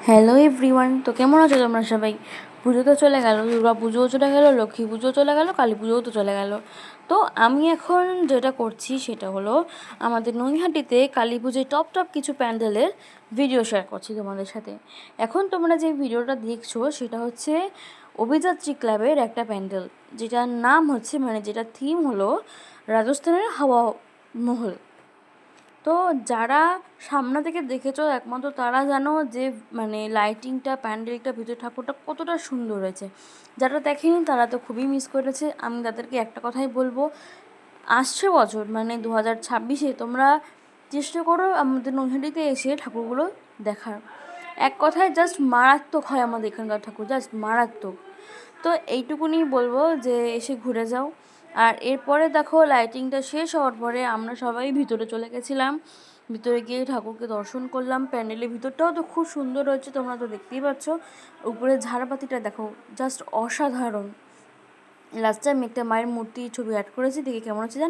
Hello everyone, তো কেমন আছো তোমরা সবাই? পুজো তো চলে গেল, দুর্গা পুজোও চলে গেল, লক্ষ্মী পুজোও চলে গেল, কালী পুজোও তো চলে গেল। তো আমি এখন যেটা করছি সেটা হলো আমাদের নৈহাটিতে কালী পুজোয় টপ টপ কিছু প্যান্ডেলের ভিডিও শেয়ার করছি তোমাদের সাথে। এখন তোমরা যে ভিডিওটা দেখছো সেটা হচ্ছে অভিযাত্রী ক্লাবের একটা প্যান্ডেল, যেটার নাম হচ্ছে যেটা থিম হলো রাজস্থানের হাওয়া মহল। তো যারা সামনে থেকে দেখেছো একমাত্র তারা জানো যে লাইটিংটা, প্যান্ডেলটা, ভিতরে ঠাকুরটা কতটা সুন্দর হয়েছে। যারা দেখেনি তারা তো খুবই মিস করেছে। আমি তাদেরকে একটা কথাই বলবো, আসছে বছর 2026-এ তোমরা চেষ্টা করো আমাদের নৈহাটিতে এসে ঠাকুরগুলো দেখার। এক কথায় জাস্ট মারাত্মক হয় আমাদের এখানকার ঠাকুর, জাস্ট মারাত্মক। তো এইটুকুনি বলবো যে এসে ঘুরে যাও। আর এরপরে দেখো লাইটিংটা শেষ হওয়ার পরে আমরা সবাই ভিতরে চলে গেছিলাম। ভিতরে গিয়ে ঠাকুরকে দর্শন করলাম। প্যান্ডেলের ভিতরটাও তো খুব সুন্দর হয়েছে, তোমরা তো দেখতেই পাচ্ছ। উপরে ঝাড়বাতিটা দেখো, জাস্ট অসাধারণ। লাস্টে আমি একটা মায়ের মূর্তি ছবি অ্যাড করেছি, দেখে কেমন হচ্ছে জানি।